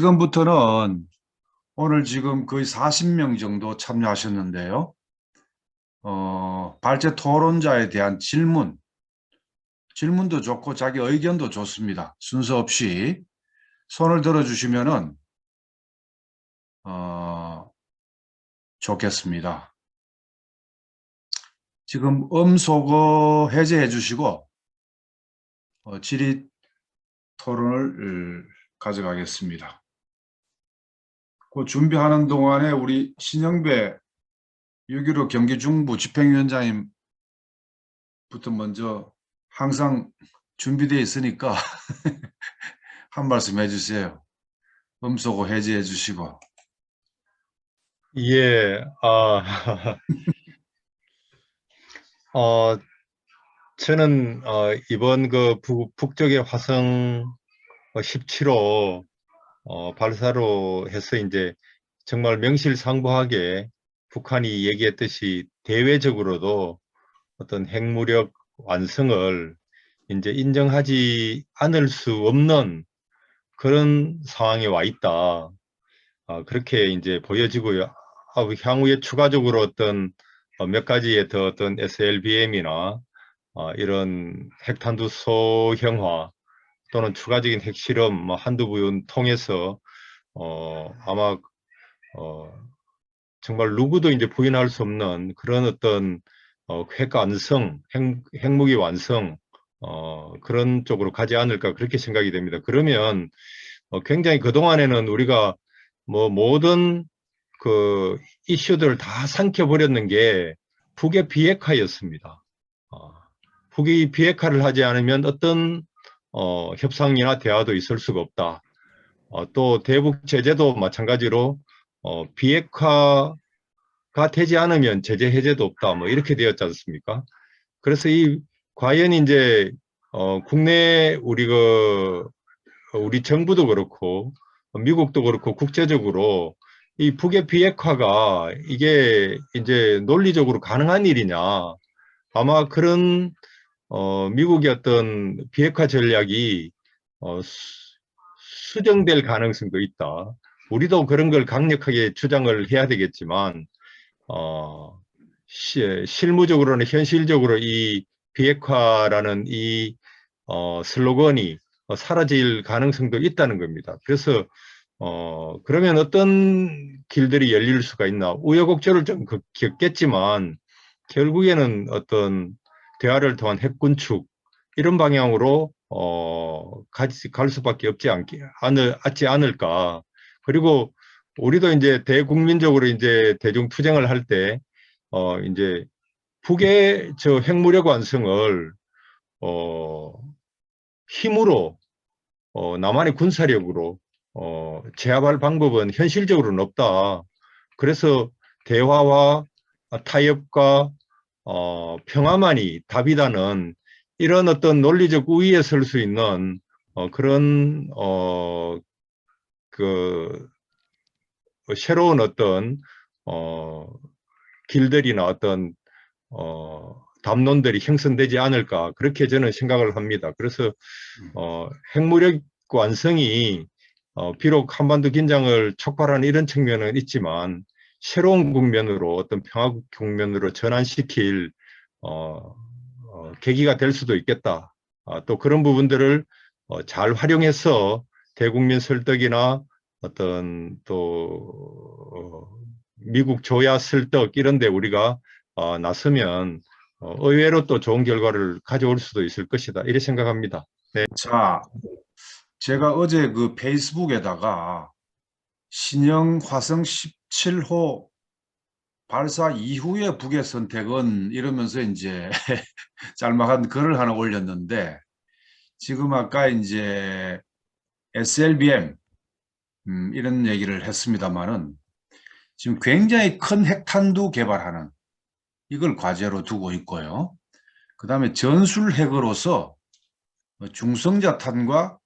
지금부터는 오늘 지금 거의 40명 정도 참여하셨는데요. 발제 토론자에 대한 질문도 좋고 자기 의견도 좋습니다. 순서 없이 손을 들어주시면은 좋겠습니다. 지금 음소거 해제해 주시고 질의 토론을 가져가겠습니다. 그 준비하는 동안에 우리 신영배 6.15 경기 중부 집행위원장님부터 먼저 항상 준비되어 있으니까 한 말씀 해주세요. 음소거 해제해 주시고. 예, 저는 이번 그 북쪽의 화성 17호 발사로 해서 이제 정말 명실상부하게 북한이 얘기했듯이 대외적으로도 어떤 핵무력 완성을 이제 인정하지 않을 수 없는 그런 상황에 와 있다. 그렇게 이제 보여지고요. 향후에 추가적으로 어떤 몇 가지의 더 어떤 SLBM이나 이런 핵탄두 소형화 또는 추가적인 핵실험 뭐 한두 번 통해서 아마 정말 누구도 이제 부인할 수 없는 그런 어떤 핵 완성, 핵무기 완성 그런 쪽으로 가지 않을까 그렇게 생각이 됩니다. 그러면 굉장히 그동안에는 우리가 뭐 모든 그 이슈들을 다 삼켜버렸는 게 북의 비핵화였습니다. 북이 비핵화를 하지 않으면 어떤 협상이나 대화도 있을 수가 없다. 또 대북 제재도 마찬가지로 비핵화가 되지 않으면 제재 해제도 없다. 뭐 이렇게 되었지 않습니까? 그래서 이 과연 이제 국내 우리 정부도 그렇고 미국도 그렇고 국제적으로 이 북의 비핵화가 이게 이제 논리적으로 가능한 일이냐. 아마 그런 미국의 어떤 비핵화 전략이 수정될 가능성도 있다. 우리도 그런 걸 강력하게 주장을 해야 되겠지만 실무적으로는 현실적으로 이 비핵화라는 이 슬로건이 사라질 가능성도 있다는 겁니다. 그래서 그러면 어떤 길들이 열릴 수가 있나. 우여곡절을 좀 겪겠지만 결국에는 어떤 대화를 통한 핵군축 이런 방향으로 갈 수밖에 없지 않을까. 그리고 우리도 이제 대국민적으로 이제 대중투쟁을 할 때 이제 북의 저 핵무력 완성을 힘으로 남한의 군사력으로 제압할 방법은 현실적으로는 없다. 그래서 대화와 타협과 평화만이 답이다는 이런 어떤 논리적 우위에 설 수 있는 그런 그 새로운 어떤 길들이나 어떤 담론들이 형성되지 않을까 그렇게 저는 생각을 합니다. 그래서 핵무력 완성이 비록 한반도 긴장을 촉발하는 이런 측면은 있지만 새로운 국면으로 어떤 평화 국면으로 전환시킬 계기가 될 수도 있겠다. 또 그런 부분들을 잘 활용해서 대국민 설득이나 어떤 또 미국 조야 설득 이런 데 우리가 나서면 의외로 또 좋은 결과를 가져올 수도 있을 것이다. 이렇게 생각합니다. 네. 자, 제가 어제 그 페이스북에다가 신형 화성 17호 발사 이후의 북의 선택은 이러면서 이제 짤막한 글을 하나 올렸는데 지금 아까 이제 SLBM 이런 얘기를 했습니다만은 지금 굉장히 큰 핵탄두 개발하는 이걸 과제로 두고 있고요. 그 다음에 전술 핵으로서 중성자탄과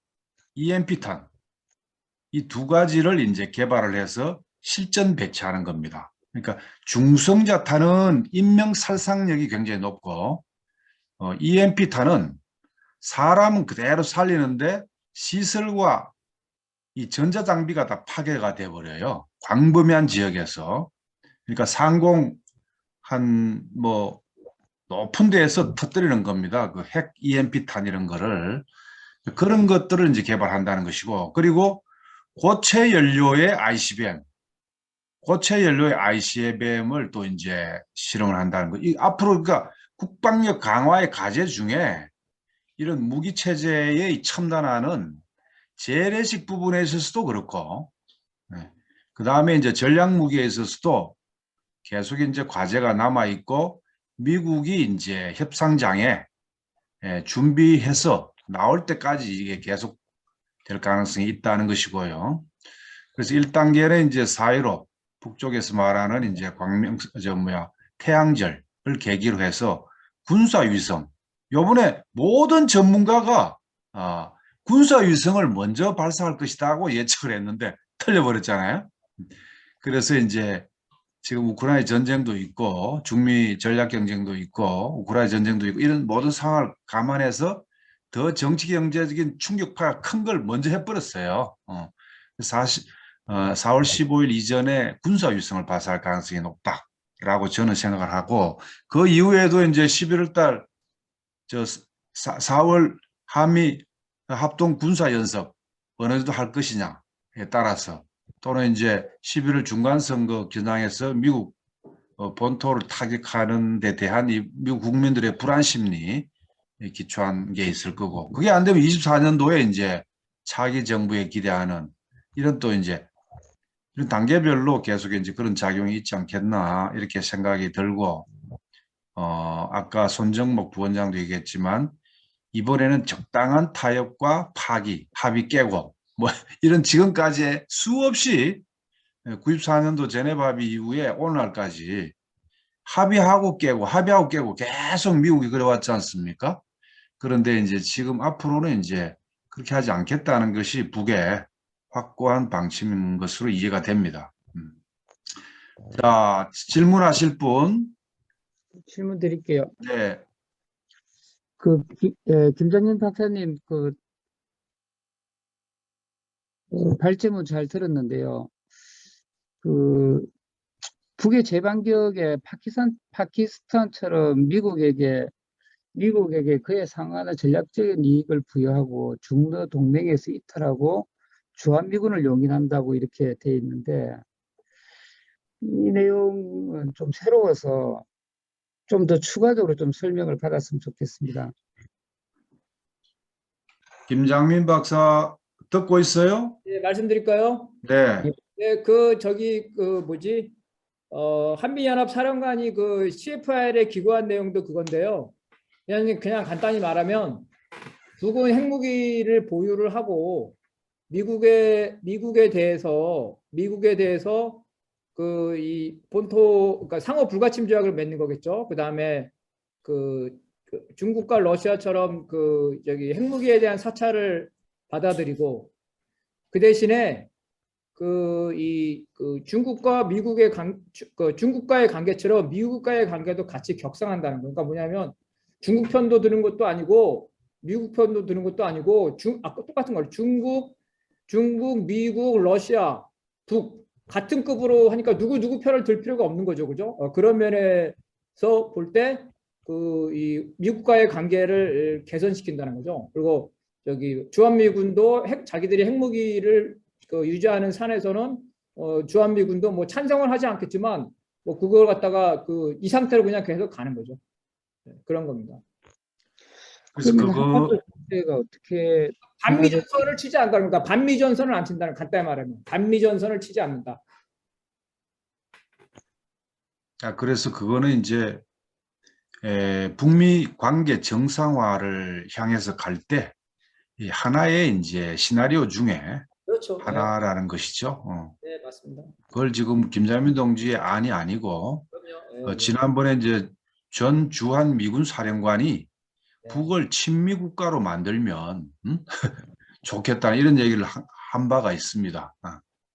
EMP탄 이 두 가지를 이제 개발을 해서 실전 배치하는 겁니다. 그러니까 중성자탄은 인명 살상력이 굉장히 높고 EMP탄은 사람은 그대로 살리는데 시설과 이 전자장비가 다 파괴가 돼 버려요. 광범위한 지역에서. 그러니까 상공 한 뭐 높은 데에서 터뜨리는 겁니다. 그 핵 EMP탄 이런 거를. 그런 것들을 이제 개발한다는 것이고, 그리고 고체 연료의 ICBM, 고체 연료의 ICBM을 또 이제 실험을 한다는 거. 이 앞으로 그러니까 국방력 강화의 과제 중에 이런 무기 체제의 첨단화는 재래식 부분에 있어서도 그렇고, 그 다음에 이제 전략 무기에 있어서도 계속 이제 과제가 남아 있고, 미국이 이제 협상장에 준비해서 나올 때까지 이게 계속 될 가능성이 있다는 것이고요. 그래서 1단계는 이제 4.15 북쪽에서 말하는 이제 태양절을 계기로 해서 군사위성. 요번에 모든 전문가가 군사위성을 먼저 발사할 것이다고 예측을 했는데 틀려버렸잖아요. 그래서 이제 지금 우크라이나 전쟁도 있고 중미 전략 경쟁도 있고 우크라이나 전쟁도 있고 이런 모든 상황을 감안해서 더 정치 경제적인 충격파가 큰 걸 먼저 해버렸어요. 사실 4월 15일 이전에 군사위성을 발사할 가능성이 높다라고 저는 생각을 하고, 그 이후에도 이제 11월 달 4월 한미 합동 군사연습 어느 정도 할 것이냐에 따라서, 또는 이제 11월 중간선거 겨냥해서 미국 본토를 타격하는 데 대한 이 미국 국민들의 불안 심리에 기초한 게 있을 거고, 그게 안 되면 24년도에 이제 차기 정부에 기대하는 이런 또 이제 이런 단계별로 계속 이제 그런 작용이 있지 않겠나 이렇게 생각이 들고, 아까 손정목 부원장도 얘기했지만 이번에는 적당한 타협과 파기, 합의 깨고 뭐 이런 지금까지 수없이 94년도 제네바 합의 이후에 오늘날까지 합의하고 깨고 계속 미국이 그래왔지 않습니까? 그런데 이제 지금 앞으로는 이제 그렇게 하지 않겠다는 것이 북의 확고한 방침인 것으로 이해가 됩니다. 자, 질문하실 분. 질문 드릴게요. 네. 김정민 박사님 발제문 잘 들었는데요. 북의 제반격에 파키스탄처럼 미국에게 그에 상응하는 전략적인 이익을 부여하고 중러 동맹에서 이탈하고 주한미군을 용인한다고 이렇게 돼 있는데, 이 내용은 좀 새로워서 좀 더 추가적으로 좀 설명을 받았으면 좋겠습니다. 김장민 박사 듣고 있어요? 네, 말씀드릴까요? 네. 네, 한미연합 사령관이 그 CFR에 기고한 내용도 그건데요. 그냥 간단히 말하면 북은 핵무기를 보유를 하고 미국에 대해서 이 본토, 그러니까 상호 불가침 조약을 맺는 거겠죠. 그다음에 중국과 러시아처럼 핵무기에 대한 사찰을 받아들이고, 그 대신에 중국과의 관계처럼 미국과의 관계도 같이 격상한다는 거예요. 그러니까 뭐냐면 중국 편도 드는 것도 아니고 미국 편도 드는 것도 아니고 똑같은 거예요. 중국, 미국, 러시아, 북 같은 급으로 하니까 누구 편을 들 필요가 없는 거죠, 그죠? 그런 면에서 볼 때 이 미국과의 관계를 개선시킨다는 거죠. 그리고 주한미군도 자기들이 핵무기를 유지하는 산에서는 주한미군도 뭐 찬성을 하지 않겠지만 뭐 그걸 갖다가 이 상태로 그냥 계속 가는 거죠. 네, 그런 겁니다. 그래서 그거 가 어떻게 반미전선을 치지 않는다. 그러니까 반미전선을 안 친다는, 간단히 말하면 반미전선을 치지 않는다. 그래서 그거는 이제 북미 관계 정상화를 향해서 갈 때 하나의 이제 시나리오 중에 그렇죠. 하나라는 것이죠. 네, 맞습니다. 그걸 지금 김장민 동지의 안이 아니고, 그럼요. 네, 지난번에 이제 전 주한 미군 사령관이 네. 북을 친미 국가로 만들면 좋겠다 이런 얘기를 한 바가 있습니다.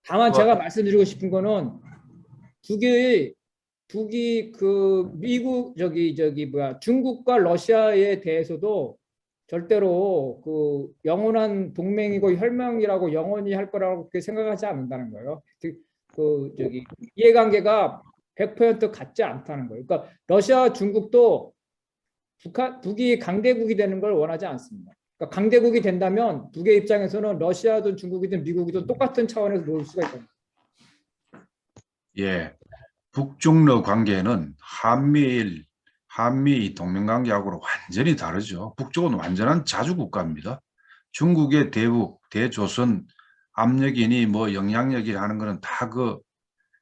다만 제가 말씀드리고 싶은 거는 북이 미국 중국과 러시아에 대해서도 절대로 그 영원한 동맹이고 혈맹이라고 영원히 할 거라고 그렇게 생각하지 않는다는 거예요. 그 저기 이해관계가 100% 같지 않다는 거예요. 그러니까 러시아와 중국도 북이 강대국이 되는 걸 원하지 않습니다. 그러니까 강대국이 된다면 북의 입장에서는 러시아든 중국이든 미국이든 똑같은 차원에서 놓을 수가 있다. 예, 북중러 관계는 한미 동맹관계하고는 완전히 다르죠. 북쪽은 완전한 자주국가입니다. 중국의 대북, 대조선 압력이니 뭐 영향력이 하는 거는 다 그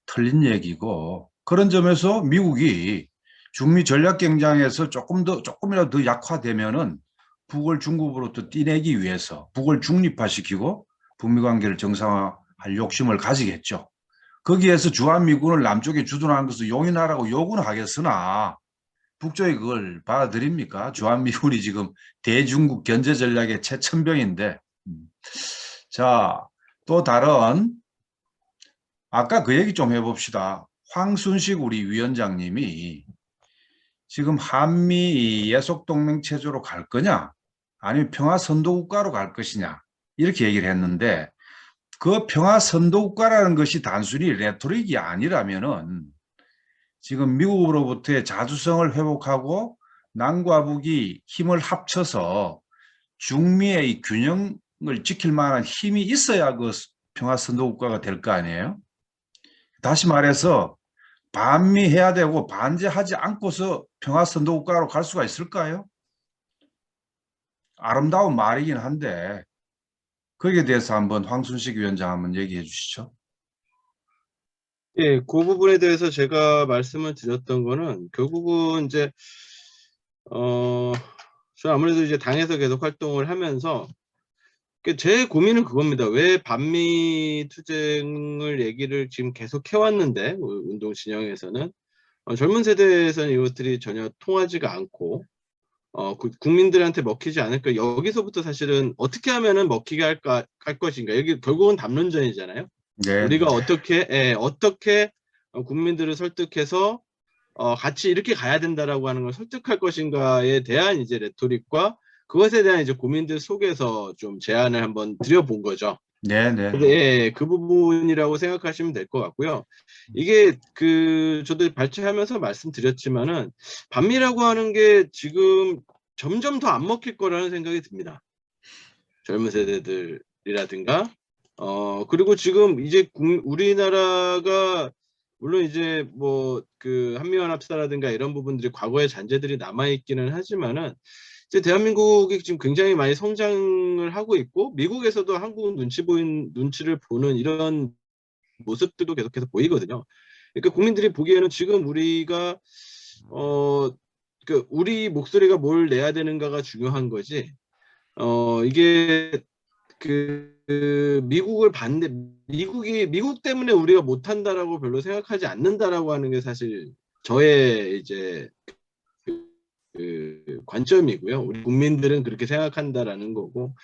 틀린 얘기고, 그런 점에서 미국이 중미 전략 경쟁에서 조금이라도 더 약화되면은 북을 중국으로부터 떼내기 위해서 북을 중립화시키고 북미 관계를 정상화할 욕심을 가지겠죠. 거기에서 주한미군을 남쪽에 주둔하는 것을 용인하라고 요구는 하겠으나 북쪽이 그걸 받아들입니까? 주한미군이 지금 대중국 견제 전략의 최첨병인데. 자, 또 다른 아까 그 얘기 좀 해봅시다. 황순식 우리 위원장님이 지금 한미 예속동맹 체제로 갈 거냐 아니면 평화선도국가로 갈 것이냐 이렇게 얘기를 했는데, 그 평화선도국가라는 것이 단순히 레토릭이 아니라면은 지금 미국으로부터의 자주성을 회복하고 남과 북이 힘을 합쳐서 중미의 이 균형을 지킬 만한 힘이 있어야 그 평화선도국가가 될 거 아니에요? 다시 말해서 반미해야 되고 반제하지 않고서 평화선도국가로 갈 수가 있을까요? 아름다운 말이긴 한데 거기에 대해서 한번 황순식 위원장 한번 얘기해 주시죠. 예, 그 부분에 대해서 제가 말씀을 드렸던 거는 결국은 이제 저 아무래도 이제 당에서 계속 활동을 하면서 제 고민은 그겁니다. 왜 반미 투쟁을 얘기를 지금 계속 해왔는데 운동 진영에서는 젊은 세대에서는 이것들이 전혀 통하지가 않고 국민들한테 먹히지 않을까. 여기서부터 사실은 어떻게 하면은 먹히게 할 것인가. 여기 결국은 담론전이잖아요. 네. 우리가 어떻게 국민들을 설득해서 같이 이렇게 가야 된다라고 하는 걸 설득할 것인가에 대한 이제 레토릭과 그것에 대한 이제 고민들 속에서 좀 제안을 한번 드려본 거죠. 네네. 예, 그 부분이라고 생각하시면 될 것 같고요. 이게 저도 발췌하면서 말씀드렸지만은 반미라고 하는 게 지금 점점 더 안 먹힐 거라는 생각이 듭니다. 젊은 세대들이라든가 그리고 지금 이제 우리나라가 물론 이제 뭐 한미연합사라든가 이런 부분들이 과거의 잔재들이 남아 있기는 하지만은 이제 대한민국이 지금 굉장히 많이 성장을 하고 있고 미국에서도 한국 눈치를 보는 이런 모습들도 계속해서 보이거든요. 그러니까 국민들이 보기에는 지금 우리가 우리 목소리가 뭘 내야 되는가가 중요한 거지. 이게 미국 때문에 우리가 못한다라고 별로 생각하지 않는다라고 하는 게 사실 저의 이제 관점이고요. 우리 국민들은 그렇게 생각한다라는 거고,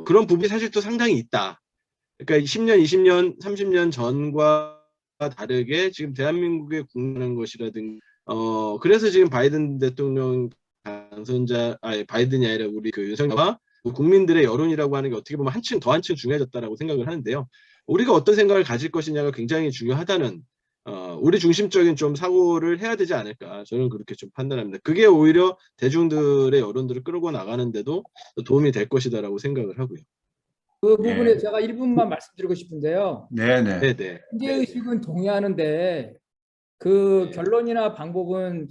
그런 부분이 사실 또 상당히 있다. 그러니까 10년, 20년, 30년 전과 다르게 지금 대한민국에 국민하는 것이라든가, 그래서 지금 바이든 대통령 바이든이 아니라 우리 윤석열과 국민들의 여론이라고 하는 게 어떻게 보면 한층 중요해졌다라고 생각을 하는데요. 우리가 어떤 생각을 가질 것이냐가 굉장히 중요하다는 우리 중심적인 좀 사고를 해야 되지 않을까, 저는 그렇게 좀 판단합니다. 그게 오히려 대중들의 여론들을 끌고 나가는데도 도움이 될 것이다라고 생각을 하고요. 그 부분에 제가 1분만 말씀드리고 싶은데요. 네네. 네네. 문제의식은 동의하는데 그 결론이나 방법은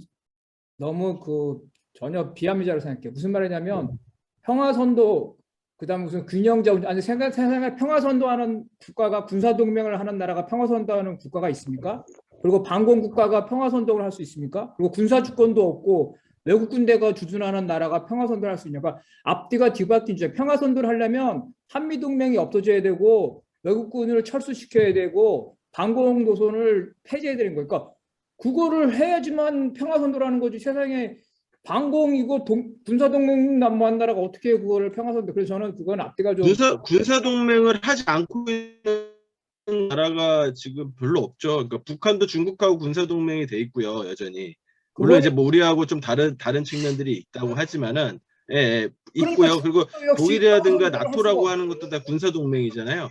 너무 전혀 비합리적으로 생각해요. 무슨 말이냐면 평화선도 그다음 무슨 균형적 아니 생각 평화선도하는 국가가 군사동맹을 하는 나라가 평화선도하는 국가가 있습니까? 그리고 반공국가가 평화선도를 할 수 있습니까? 그리고 군사주권도 없고 외국 군대가 주둔하는 나라가 평화선도를 할 수 있냐가 앞뒤가 뒤바뀐 주제. 평화선도를 하려면 한미동맹이 없어져야 되고 외국군을 철수시켜야 되고 반공 노선을 폐지해야 되는 거예요. 그러니까 그거를 해야지만 평화선도라는 거지. 세상에 반공이고 군사동맹 남한 나라가 어떻게 그거를 평화선도. 그래서 저는 그건 앞뒤가 좀 군사동맹을 하지 않고 있는 나라가 지금 별로 없죠. 그러니까 북한도 중국하고 군사동맹이 돼 있고요, 여전히. 물론 이제 뭐 우리하고 좀 다른 측면들이 있다고 하지만은 예, 있고요. 그리고 역시 독일이라든가 평화 나토라고 선도국가 하는 것도 다 군사 동맹이잖아요.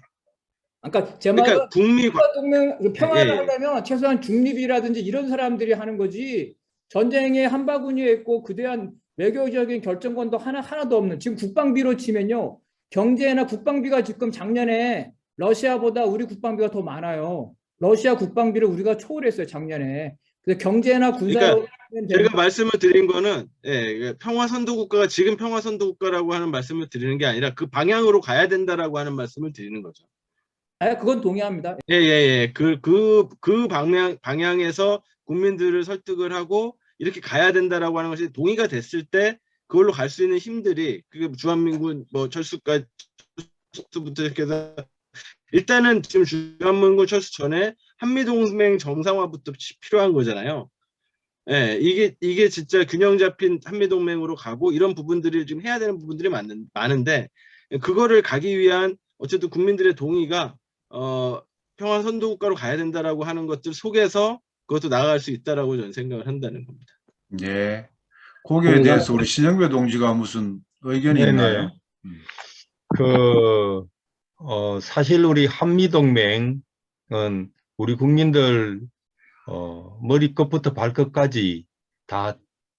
그러니까 제 말은 그러니까 북미 동맹 평화를 예, 예. 하려면 최소한 중립이라든지 이런 사람들이 하는 거지 전쟁에 한바구니에 있고 그에 대한 외교적인 결정권도 하나도 없는 지금 국방비로 치면요 경제나 국방비가 지금 작년에 러시아보다 우리 국방비가 더 많아요. 러시아 국방비를 우리가 초월했어요 작년에. 그래서 경제나 군사로 그러니까 제가 말씀을 드린 거는 예, 평화 선도 국가가 지금 평화 선도 국가라고 하는 말씀을 드리는 게 아니라 그 방향으로 가야 된다라고 하는 말씀을 드리는 거죠. 그건 동의합니다. 예, 예, 예. 그 방향에서 국민들을 설득을 하고 이렇게 가야 된다라고 하는 것이 동의가 됐을 때 그걸로 갈 수 있는 힘들이 그게 주한민군 뭐 철수부터 이렇게 해서 일단은 지금 주한민군 철수 전에 한미동맹 정상화부터 필요한 거잖아요. 예, 이게 진짜 균형 잡힌 한미동맹으로 가고 이런 부분들을 지금 해야 되는 부분들이 많은데 그거를 가기 위한 어쨌든 국민들의 동의가 평화 선도국가로 가야 된다라고 하는 것들 속에서 그것도 나아갈 수 있다라고 저는 생각을 한다는 겁니다. 예. 거기에 대해서 우리 신영배 동지가 무슨 의견이 네네. 있나요? 사실 우리 한미동맹은 우리 국민들 머리끝부터 발끝까지 다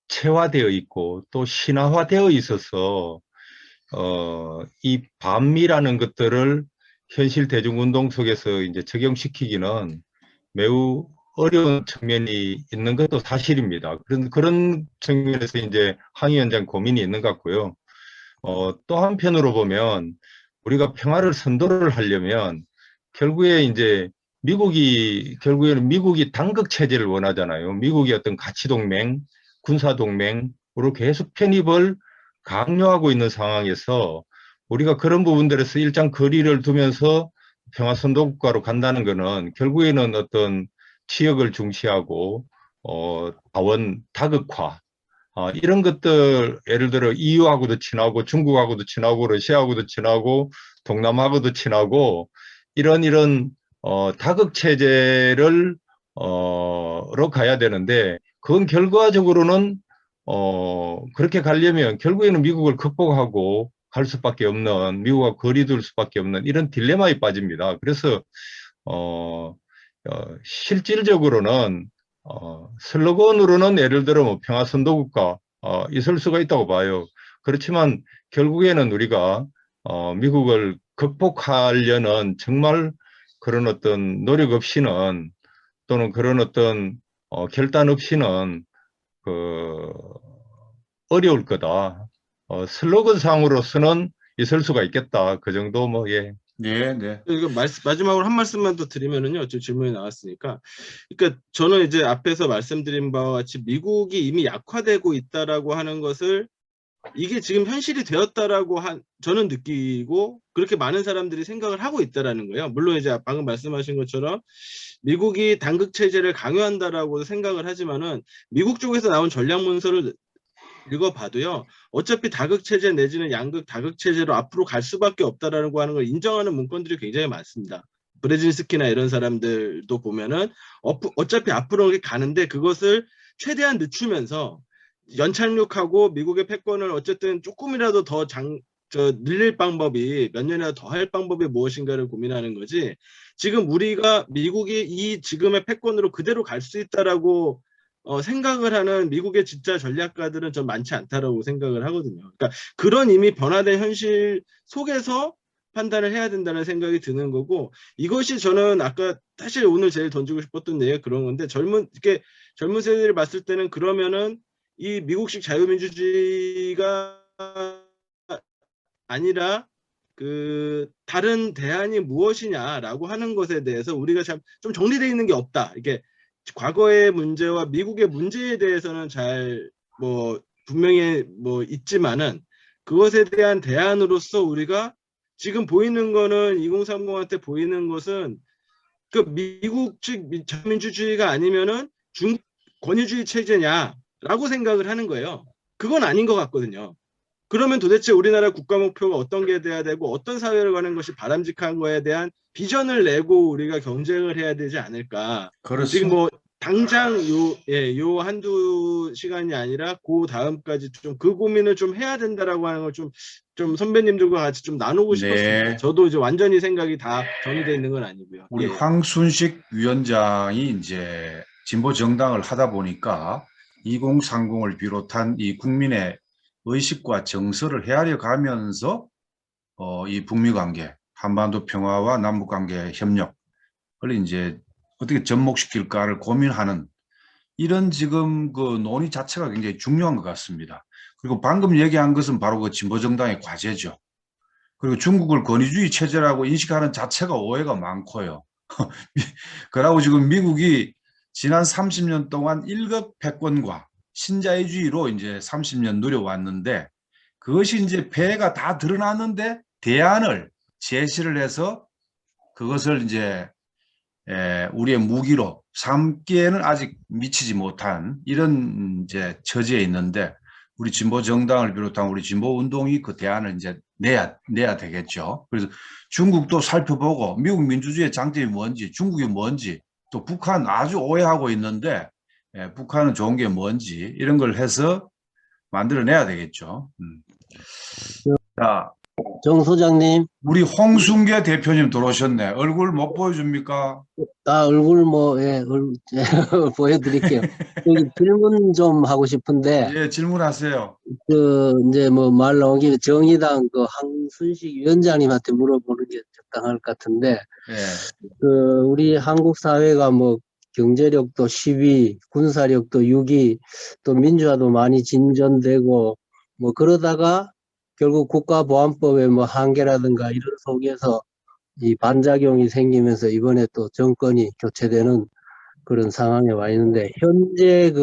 체화되어 있고 또 신화화되어 있어서 이 반미라는 것들을 현실 대중운동 속에서 이제 적용시키기는 매우 어려운 측면이 있는 것도 사실입니다. 그런 측면에서 이제 황 위원장 고민이 있는 것 같고요. 또 한편으로 보면 우리가 평화를 선도를 하려면 결국에는 미국이 단극 체제를 원하잖아요. 미국이 어떤 가치 동맹, 군사 동맹으로 계속 편입을 강요하고 있는 상황에서 우리가 그런 부분들에서 일정 거리를 두면서 평화 선도 국가로 간다는 것은 결국에는 어떤 지역을 중시하고 자원 다극화 이런 것들 예를 들어 EU하고도 친하고 중국하고도 친하고 러시아하고도 친하고 동남아하고도 친하고 이런 다극 체제를 로 가야 되는데 그건 결과적으로는 그렇게 가려면 결국에는 미국을 극복하고 갈 수밖에 없는 미국과 거리 둘 수밖에 없는 이런 딜레마에 빠집니다. 그래서 실질적으로는 슬로건으로는 예를 들어 뭐 평화선도국가 있을 수가 있다고 봐요. 그렇지만 결국에는 우리가 미국을 극복하려는 정말 그런 어떤 노력 없이는 또는 그런 어떤 결단 없이는 어려울 거다. 슬로건상으로서는 있을 수가 있겠다. 그 정도 뭐 예. 네, 네. 이거 마지막으로 한 말씀만 더 드리면은요, 지금 질문이 나왔으니까, 그러니까 저는 이제 앞에서 말씀드린 바와 같이 미국이 이미 약화되고 있다라고 하는 것을 이게 지금 현실이 되었다라고 저는 느끼고 그렇게 많은 사람들이 생각을 하고 있다라는 거예요. 물론 이제 방금 말씀하신 것처럼 미국이 단극 체제를 강요한다라고 생각을 하지만은 미국 쪽에서 나온 전략 문서를 읽어봐도요. 어차피 다극 체제 내지는 양극 다극 체제로 앞으로 갈 수밖에 없다라고 하는 걸 인정하는 문건들이 굉장히 많습니다. 브레진스키나 이런 사람들도 보면은 어차피 앞으로 가는데 그것을 최대한 늦추면서 연착륙하고 미국의 패권을 어쨌든 조금이라도 더 늘릴 방법이 몇 년이라도 더 할 방법이 무엇인가를 고민하는 거지. 지금 우리가 미국이 이 지금의 패권으로 그대로 갈 수 있다라고 생각을 하는 미국의 진짜 전략가들은 좀 많지 않다라고 생각을 하거든요. 그러니까 그런 이미 변화된 현실 속에서 판단을 해야 된다는 생각이 드는 거고 이것이 저는 아까 사실 오늘 제일 던지고 싶었던 얘기가 그런 건데 젊은 세대를 봤을 때는 그러면은 이 미국식 자유민주주의가 아니라 그 다른 대안이 무엇이냐라고 하는 것에 대해서 우리가 참 좀 정리되어 있는 게 없다. 이게 과거의 문제와 미국의 문제에 대해서는 잘 분명히 있지만은 그것에 대한 대안으로서 우리가 지금 보이는 거는 2030한테 보이는 것은 그 미국 측 자유민주주의가 아니면은 중국 권위주의 체제냐라고 생각을 하는 거예요. 그건 아닌 것 같거든요. 그러면 도대체 우리나라 국가 목표가 어떤 게 돼야 되고 어떤 사회를 가는 것이 바람직한 거에 대한 비전을 내고 우리가 경쟁을 해야 되지 않을까. 그렇죠. 지금 당장 요 한두 시간이 아니라 그 다음까지 좀 그 고민을 좀 해야 된다라고 하는 걸 좀 선배님들과 같이 좀 나누고 싶었습니다. 네. 저도 이제 완전히 생각이 다 정리되어 있는 건 아니고요. 우리 예. 황순식 위원장이 이제 진보 정당을 하다 보니까 2030을 비롯한 이 국민의 의식과 정서를 헤아려 가면서 이 북미 관계, 한반도 평화와 남북 관계 협력을 이제 어떻게 접목시킬까를 고민하는 이런 지금 그 논의 자체가 굉장히 중요한 것 같습니다. 그리고 방금 얘기한 것은 바로 그 진보 정당의 과제죠. 그리고 중국을 권위주의 체제라고 인식하는 자체가 오해가 많고요. 그러고 지금 미국이 지난 30년 동안 일극 패권과 신자유주의로 이제 30년 누려왔는데 그것이 이제 폐해가 다 드러났는데 대안을 제시를 해서 그것을 이제 우리의 무기로 삼기에는 아직 미치지 못한 이런 이제 처지에 있는데 우리 진보 정당을 비롯한 우리 진보 운동이 그 대안을 이제 내야 되겠죠. 그래서 중국도 살펴보고 미국 민주주의의 장점이 뭔지, 중국이 뭔지, 또 북한 아주 오해하고 있는데 북한은 좋은 게 뭔지 이런 걸 해서 만들어내야 되겠죠. 자, 정 소장님, 우리 홍순계 대표님 들어오셨네. 얼굴 못 보여줍니까? 얼굴 보여드릴게요. 여기 질문 좀 하고 싶은데, 예, 질문하세요. 이제 말 나온 김에 정의당 황순식 위원장님한테 물어보는 게 적당할 것 같은데, 예, 우리 한국 사회가 경제력도 10위, 군사력도 6위, 또 민주화도 많이 진전되고, 그러다가 결국 국가보안법의 한계라든가 이런 속에서 이 반작용이 생기면서 이번에 또 정권이 교체되는 그런 상황에 와 있는데, 현재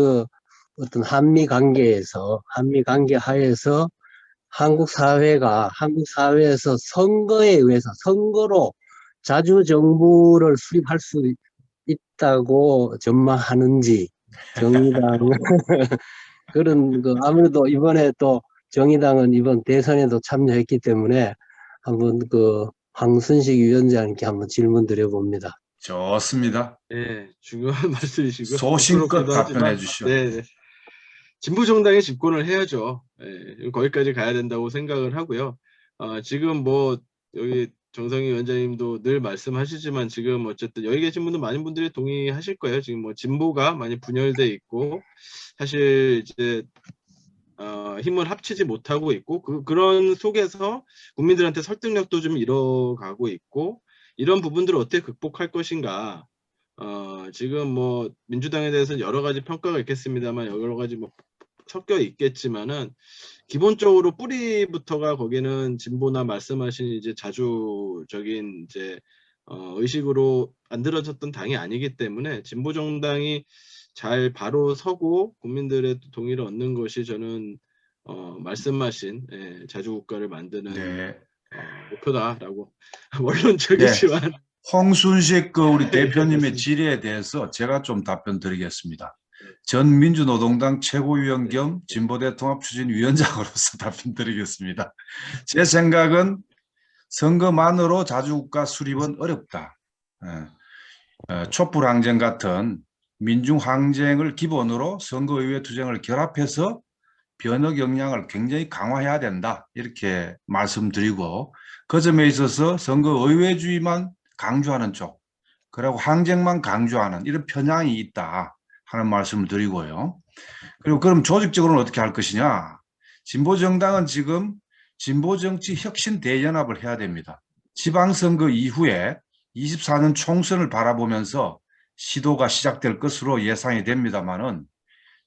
어떤 한미 관계 하에서 한국 사회에서 선거에 의해서 선거로 자주 정부를 수립할 수 있다고 전망하는지, 정의당 그런 아무래도 이번에 또 정의당은 이번 대선에도 참여했기 때문에 한번 황순식 위원장님께 한번 질문 드려봅니다. 좋습니다. 예, 중요한 말씀이시고 소신껏 부끄럽기도 답변해 하지만, 주시오. 네, 진보 정당이 집권을 해야죠. 예, 거기까지 가야 된다고 생각을 하고요. 지금 여기 정성희 위원장님도 늘 말씀하시지만 지금 어쨌든 여기 계신 분들 많은 분들이 동의하실 거예요. 지금 진보가 많이 분열돼 있고 사실 이제 힘을 합치지 못하고 있고 그런 속에서 국민들한테 설득력도 좀 잃어가고 있고 이런 부분들을 어떻게 극복할 것인가. 지금 민주당에 대해서는 여러 가지 평가가 있겠습니다만 여러 가지 섞여 있겠지만은 기본적으로 뿌리부터가 거기는 진보나 말씀하신 이제 자주적인 이제 의식으로 만들어졌던 당이 아니기 때문에 진보 정당이 잘 바로 서고 국민들의 동의를 얻는 것이 저는 말씀하신 자주국가를 만드는 네. 목표다라고 원론적이지만 홍순식 우리 네, 대표님의 그렇습니다. 질의에 대해서 제가 좀 답변 드리겠습니다. 전 민주노동당 최고위원 겸 진보대 통합추진위원장으로서 답변 드리겠습니다. 제 생각은 선거만으로 자주국가 수립은 어렵다. 촛불항쟁 같은 민중항쟁을 기본으로 선거의회 투쟁을 결합해서 변혁 역량을 굉장히 강화해야 된다. 이렇게 말씀드리고 그 점에 있어서 선거의회주의만 강조하는 쪽, 그리고 항쟁만 강조하는 이런 편향이 있다 하는 말씀을 드리고요. 그리고 그럼 조직적으로는 어떻게 할 것이냐. 진보정당은 지금 진보정치 혁신 대연합을 해야 됩니다. 지방선거 이후에 24년 총선을 바라보면서 시도가 시작될 것으로 예상이 됩니다만은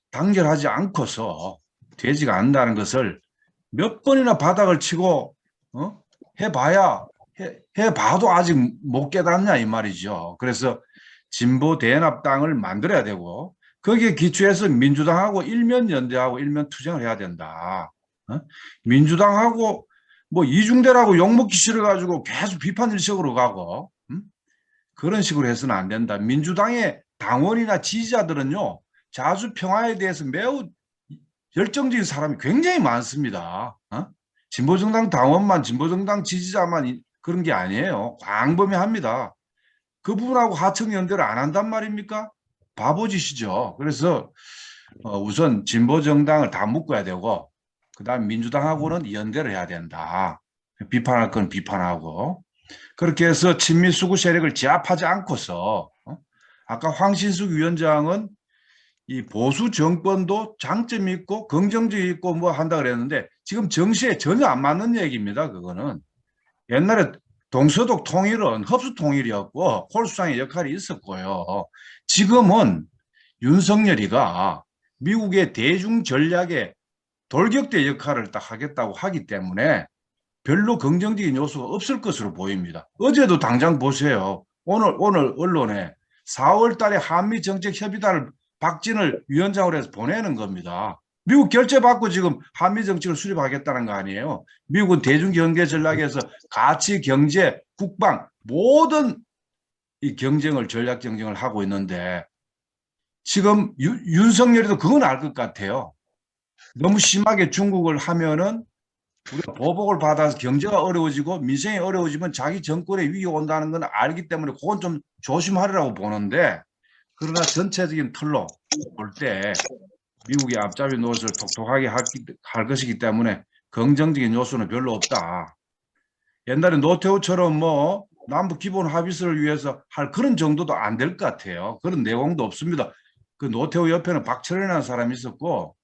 단결하지 않고서 되지가 않는다는 것을 몇 번이나 바닥을 치고 해봐도 아직 못 깨닫냐 이 말이죠. 그래서 진보 대연합당을 만들어야 되고 거기에 기초해서 민주당하고 일면 연대하고 일면 투쟁을 해야 된다. 민주당하고 이중대라고 욕먹기 싫어가지고 계속 비판 일색으로 가고 그런 식으로 해서는 안 된다. 민주당의 당원이나 지지자들은요 자주 평화에 대해서 매우 열정적인 사람이 굉장히 많습니다. 진보정당 당원만 진보정당 지지자만 그런 게 아니에요. 광범위합니다. 그 부분하고 하청연대를 안 한단 말입니까? 바보짓이죠. 그래서 우선 진보 정당을 다 묶어야 되고 그다음 민주당하고는 연대를 해야 된다. 비판할 건 비판하고 그렇게 해서 친미 수구 세력을 제압하지 않고서 아까 황신숙 위원장은 이 보수 정권도 장점이 있고 긍정적이 있고 뭐 한다 그랬는데 지금 정시에 전혀 안 맞는 얘기입니다. 그거는 옛날에 동서독 통일은 흡수 통일이었고 홀수상의 역할이 있었고요. 지금은 윤석열이가 미국의 대중 전략의 돌격대 역할을 딱 하겠다고 하기 때문에 별로 긍정적인 요소가 없을 것으로 보입니다. 어제도 당장 보세요. 오늘 언론에 4월 달에 한미 정책 협의단을 박진을 위원장으로 해서 보내는 겁니다. 미국 결재받고 지금 한미 정책을 수립하겠다는 거 아니에요. 미국은 대중경제 전략에서 가치, 경제, 국방 모든 이 경쟁을 전략 경쟁을 하고 있는데 지금 윤석열이도 그건 알 것 같아요. 너무 심하게 중국을 하면은 우리가 보복을 받아서 경제가 어려워지고 민생이 어려워지면 자기 정권에 위기가 온다는 건 알기 때문에 그건 좀 조심하리라고 보는데 그러나 전체적인 틀로 볼 때 미국의 앞잡이 노릇을 톡톡하게 할 것이기 때문에 긍정적인 요소는 별로 없다. 옛날에 노태우처럼 뭐 남북 기본 합의서를 위해서 할 그런 정도도 안 될 것 같아요. 그런 내용도 없습니다. 그 노태우 옆에는 박철현이라는 사람이 있었고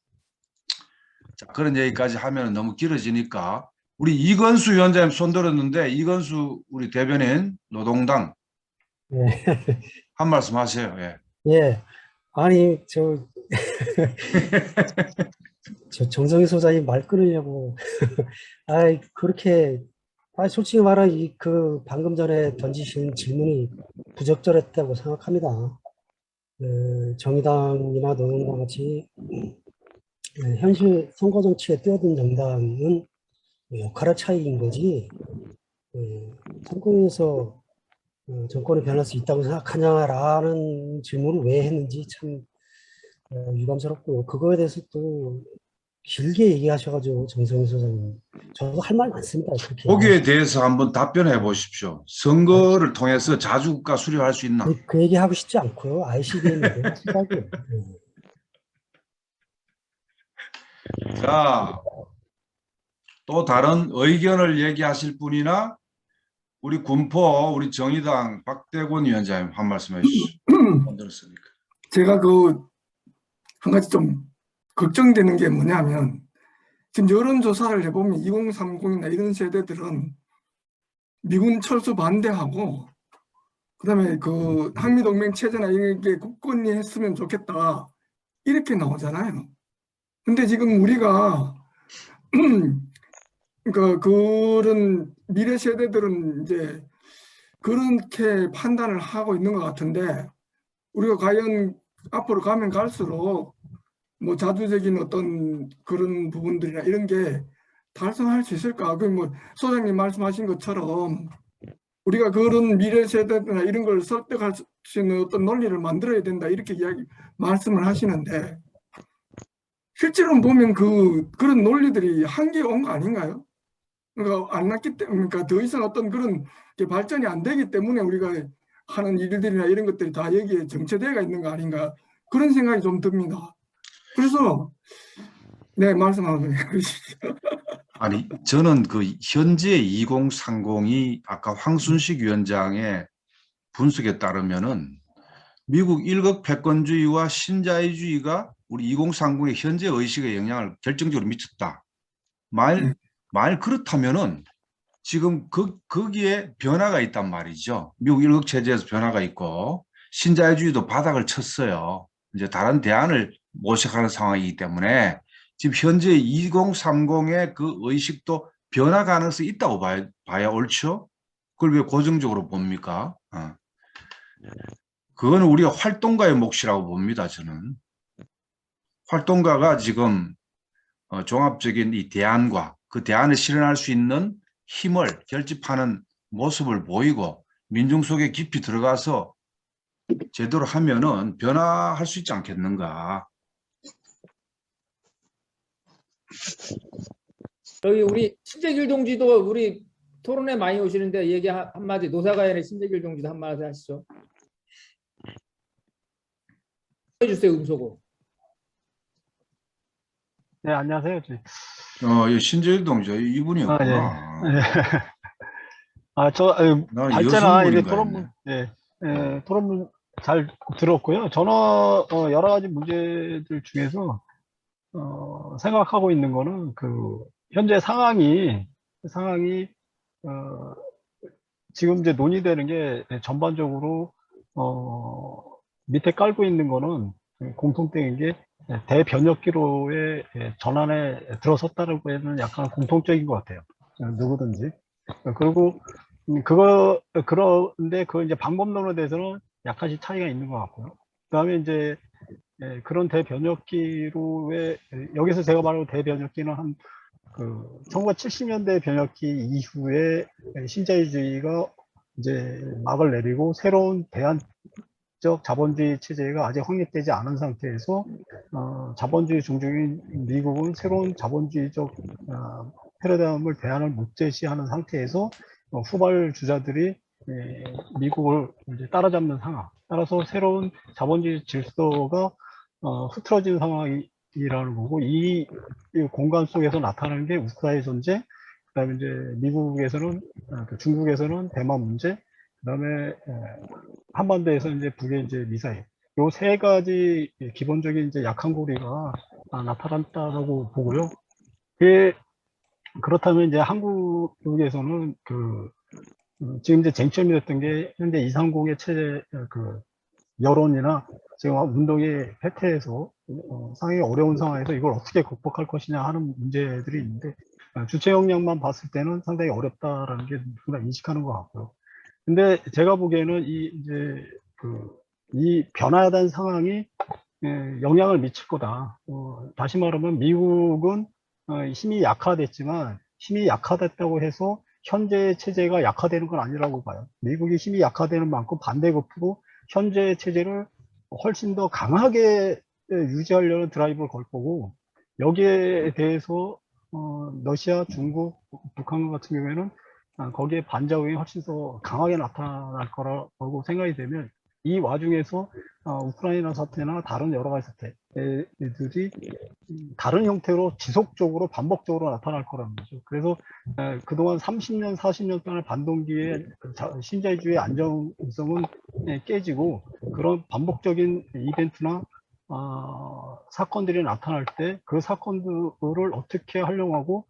자, 그런 얘기까지 하면 너무 길어지니까 우리 이건수 위원장님 손 들었는데 이건수 우리 대변인 노동당 예. 한 말씀 하세요. 예. 예. 아니, 정성희 소장님 말 끊으려고. 아이, 그렇게, 아니, 솔직히 말하면 방금 전에 던지신 질문이 부적절했다고 생각합니다. 정의당이나 노동당 같이 현실 선거 정치에 뛰어든 정당은 역할의 차이인 거지, 선거에서 정권이 변할 수 있다고 생각하냐라는 질문을 왜 했는지 참 유감스럽고요. 그거에 대해서 또 길게 얘기하셔가지고 정성희 소장님, 저도 할 말 많습니다. 그렇게 거기에 대해서 한번 답변해 보십시오. 선거를 통해서 자주국가 수립할 수 있나? 그 얘기 하고 싶지 않고요. ICBM에 대한 생각이에요. 자, 또 다른 의견을 얘기하실 분이나 우리 군포 우리 정의당 박대곤 위원장님 한 말씀 해주시죠. 들었으니까. 제가 한 가지 좀 걱정되는 게 뭐냐면 지금 여론조사를 해보면 2030이나 이런 세대들은 미군 철수 반대하고 그다음에 한미동맹 체제나 이런 게 굳건히 했으면 좋겠다 이렇게 나오잖아요. 근데 지금 우리가 그런 미래 세대들은 이제 그렇게 판단을 하고 있는 것 같은데 우리가 과연 앞으로 가면 갈수록 뭐 자주적인 어떤 그런 부분들이나 이런 게 달성할 수 있을까? 뭐 소장님 말씀하신 것처럼 우리가 그런 미래 세대나 이런 걸 설득할 수 있는 어떤 논리를 만들어야 된다 이렇게 말씀을 하시는데 실제로 보면 그런 논리들이 한계에 온 거 아닌가요? 그러니까 안 났기 때문에, 그러니까 더 이상 어떤 그런 게 발전이 안 되기 때문에 우리가 하는 일들이나 이런 것들이 다 여기에 정체되어 있는 거 아닌가 그런 생각이 좀 듭니다. 그래서 네 말씀 한번 해주시죠. 아니 저는 현재 2030이 아까 황순식 위원장의 분석에 따르면은 미국 일극 패권주의와 신자유주의가 우리 2030의 현재 의식에 영향을 결정적으로 미쳤다. 말 그렇다면은 지금 거기에 변화가 있단 말이죠. 미국 일극 체제에서 변화가 있고 신자유주의도 바닥을 쳤어요. 이제 다른 대안을 모색하는 상황이기 때문에 지금 현재 2030의 그 의식도 변화 가능성이 있다고 봐야 옳죠. 그걸 왜 고정적으로 봅니까? 그거는 우리가 활동가의 몫이라고 봅니다. 저는 활동가가 지금 종합적인 이 대안과 그 대안을 실현할 수 있는 힘을 결집하는 모습을 보이고 민중 속에 깊이 들어가서 제대로 하면은 변화할 수 있지 않겠는가. 여기 우리 신재길 동지도 우리 토론에 많이 오시는데 얘기 한마디, 노사가연의 신재길 동지도 한마디 하시죠. 해주세요, 음소거. 네, 안녕하세요. 이 신재일동이죠. 아, 예. 이분이었구나. 예. 나 발제나 이게 여성분인가 토론문, 토론문 잘 들었고요. 저는 여러 가지 문제들 중에서 생각하고 있는 거는 그 현재 상황이 지금 이제 논의되는 게 전반적으로 밑에 깔고 있는 거는 공통된 게 대변혁기로의 전환에 들어섰다라고 해는 약간 공통적인 것 같아요. 누구든지. 그리고 그런데 그 이제 방법론에 대해서는 약간씩 차이가 있는 것 같고요. 그다음에 이제 그런 대변혁기로의 여기서 제가 말하는 대변혁기는 한 그 1970년대 변혁기 이후에 신자유주의가 이제 막을 내리고 새로운 대안적 자본주의 체제가 아직 확립되지 않은 상태에서 자본주의 중심인 미국은 새로운 자본주의적 패러다임을 대안을 못 제시하는 상태에서 후발 주자들이 미국을 이제 따라잡는 상황, 따라서 새로운 자본주의 질서가 흐트러진 상황이라는 거고, 이 공간 속에서 나타나는 게 우크라이나 전쟁, 그다음에 이제 미국에서는 중국에서는 대만 문제, 그다음에 한반도에서 이제 북의 이제 미사일, 요 세 가지 기본적인 이제 약한 고리가 나타났다라고 보고요. 그렇다면 이제 한국에서는 지금 이제 쟁점이 됐던 게 현재 230의 체제 여론이나 지금 운동의 패퇴에서 상당히 어려운 상황에서 이걸 어떻게 극복할 것이냐 하는 문제들이 있는데, 주체 역량만 봤을 때는 상당히 어렵다라는 게 누구나 인식하는 것 같고요. 근데 제가 보기에는 이 변화된 상황이 영향을 미칠 거다. 다시 말하면 미국은 힘이 약화됐지만 힘이 약화됐다고 해서 현재 체제가 약화되는 건 아니라고 봐요. 미국이 힘이 약화되는 만큼 반대급부로 현재 체제를 훨씬 더 강하게 유지하려는 드라이브를 걸 거고, 여기에 대해서 러시아, 중국, 북한 같은 경우에는 거기에 반작용이 훨씬 더 강하게 나타날 거라고 생각이 되면, 이 와중에서 우크라이나 사태나 다른 여러 가지 사태들이 다른 형태로 지속적으로 반복적으로 나타날 거라는 거죠. 그래서 그동안 30년, 40년 동안 반동기의 신자유주의 안정성은 깨지고, 그런 반복적인 이벤트나 사건들이 나타날 때 그 사건들을 어떻게 활용하고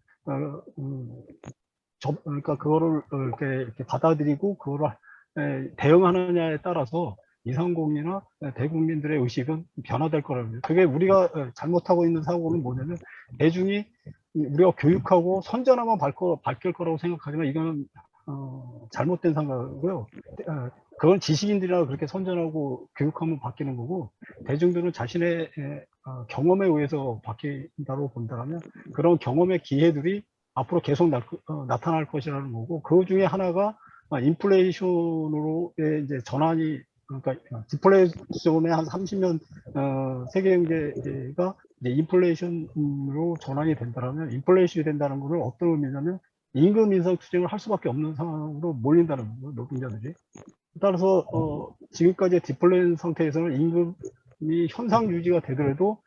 그러니까 그거를 이렇게 받아들이고 그거를 대응하느냐에 따라서 230이나 대국민들의 의식은 변화될 거라는 거예요. 그게 우리가 잘못하고 있는 사고는 뭐냐면, 대중이 우리가 교육하고 선전하면 바뀔 거라고 생각하지만 이건 잘못된 생각이고요. 그건 지식인들이나 그렇게 선전하고 교육하면 바뀌는 거고, 대중들은 자신의 경험에 의해서 바뀐다고 본다면 그런 경험의 기회들이 앞으로 계속 나타날 것이라는 거고, 그 중에 하나가 인플레이션으로의 이제 전환이, 그러니까 디플레이션의 한 30년 세계 경제가 이제 인플레이션으로 전환이 된다면, 인플레이션이 된다는 것은 어떤 의미냐면 임금 인상 투쟁을 할 수밖에 없는 상황으로 몰린다는 거죠, 노동자들이. 따라서 지금까지 디플레이션 상태에서는 임금이 현상 유지가 되더라도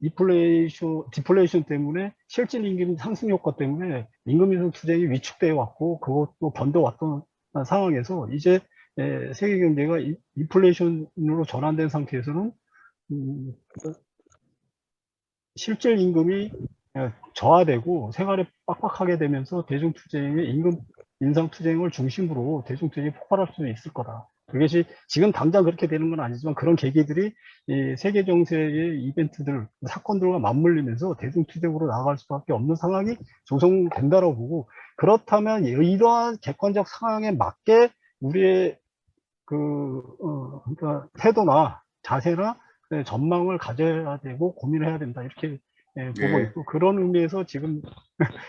디플레이션 때문에 실질 임금 상승 효과 때문에 임금 인상 투쟁이 위축되어 왔고, 그것도 견뎌왔던 상황에서 이제 세계 경제가 인플레이션으로 전환된 상태에서는 실질 임금이 저하되고 생활에 빡빡하게 되면서 대중 투쟁의 임금 인상 투쟁을 중심으로 대중 투쟁이 폭발할 수 있을 거다. 그것이 지금 당장 그렇게 되는 건 아니지만 그런 계기들이 이 세계 정세의 이벤트들, 사건들과 맞물리면서 대중 투쟁으로 나아갈 수밖에 없는 상황이 조성된다고 보고, 그렇다면 이러한 객관적 상황에 맞게 우리의 그러니까 태도나 자세나 전망을 가져야 되고 고민을 해야 된다, 이렇게 보고 있고, 그런 의미에서 지금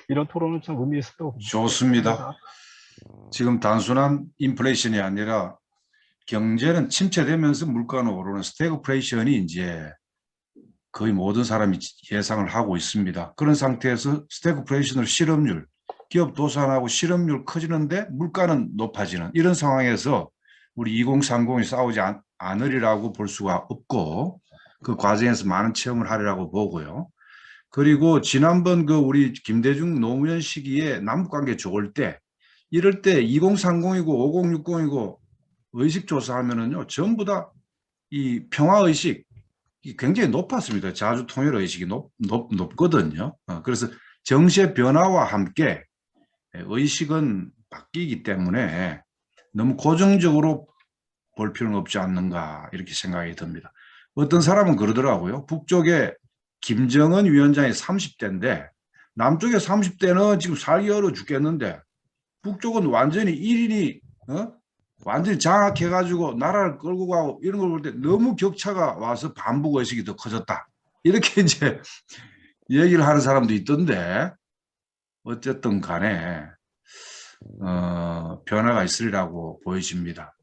이런 토론은 참 의미 있었다고 봅니다. 좋습니다. 지금 단순한 인플레이션이 아니라 경제는 침체되면서 물가는 오르는 스태그플레이션이 이제 거의 모든 사람이 예상을 하고 있습니다. 그런 상태에서 스태그플레이션으로 실업률, 기업 도산하고 실업률 커지는데 물가는 높아지는 이런 상황에서 우리 2030이 싸우지 않으리라고 볼 수가 없고 그 과정에서 많은 체험을 하리라고 보고요. 그리고 지난번 그 우리 김대중 노무현 시기에 남북관계 좋을 때 이럴 때 2030이고 5060이고 의식 조사하면은요 전부 다 이 평화의식 이 굉장히 높았습니다. 자주 통일 의식이 높거든요. 그래서 정세 변화와 함께 의식은 바뀌기 때문에 너무 고정적으로 볼 필요는 없지 않는가 이렇게 생각이 듭니다. 어떤 사람은 그러더라고요. 북쪽에 김정은 위원장이 30대인데 남쪽에 30대는 지금 살기 어려워 죽겠는데 북쪽은 완전히 1인이 완전히 장악해가지고 나라를 끌고 가고 이런 걸 볼 때 너무 격차가 와서 반북의식이 더 커졌다. 이렇게 이제 얘기를 하는 사람도 있던데 어쨌든 간에 변화가 있으리라고 보여집니다.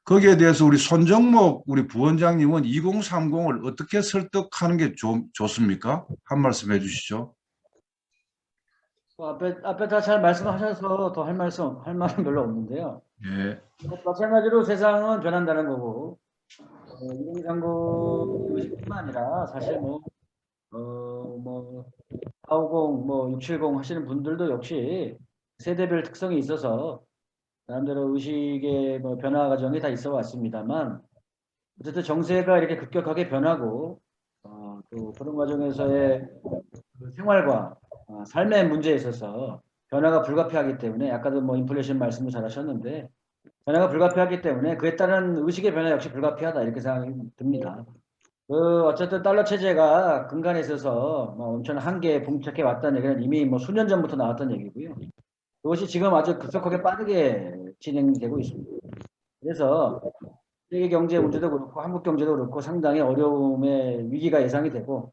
거기에 대해서 우리 손정목 우리 부원장님은 2030을 어떻게 설득하는 게 좋습니까? 한 말씀 해주시죠. 앞에 다 잘 말씀하셔서 더 할 말은 별로 없는데요. 예. 마찬가지로 세상은 변한다는 거고 2030 의식뿐만 아니라 사실 뭐 450, 670 하시는 분들도 역시 세대별 특성이 있어서 나름대로 의식의 변화 과정이 다 있어 왔습니다만 어쨌든 정세가 이렇게 급격하게 변하고 또 그런 과정에서의 그 생활과 삶의 문제에 있어서 변화가 불가피하기 때문에 아까도 인플레이션 말씀도 잘 하셨는데 변화가 불가피하기 때문에 그에 따른 의식의 변화 역시 불가피하다 이렇게 생각이 듭니다. 어쨌든 달러 체제가 근간에 있어서 엄청난 한계에 봉착해 왔다는 얘기는 이미 수년 전부터 나왔던 얘기고요. 그것이 지금 아주 급속하게 빠르게 진행되고 있습니다. 그래서 세계 경제 문제도 그렇고 한국 경제도 그렇고 상당히 어려움의 위기가 예상이 되고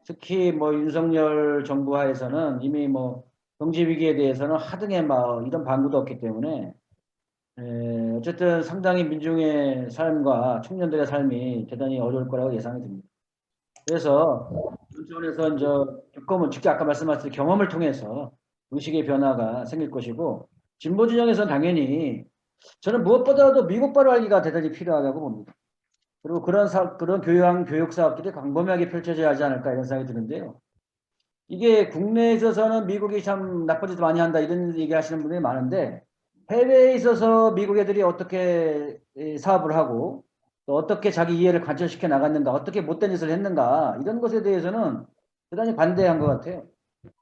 특히 윤석열 정부 하에서는 이미 경제 위기에 대해서는 하등의 이런 방구도 없기 때문에 어쨌든 상당히 민중의 삶과 청년들의 삶이 대단히 어려울 거라고 예상이 됩니다. 그래서 그런 차원에서 겪어본 직접 아까 말씀하신 경험을 통해서 의식의 변화가 생길 것이고 진보 진영에서는 당연히 저는 무엇보다도 미국바로 알기가 대단히 필요하다고 봅니다. 그리고 그런 교육 사업들이 광범위하게 펼쳐져야 하지 않을까 이런 생각이 드는데요. 이게 국내에 있어서는 미국이 참 나쁜 짓 많이 한다 이런 얘기 하시는 분들이 많은데 해외에 있어서 미국 애들이 어떻게 사업을 하고 또 어떻게 자기 이해를 관철시켜 나갔는가 어떻게 못된 짓을 했는가 이런 것에 대해서는 대단히 반대한 것 같아요.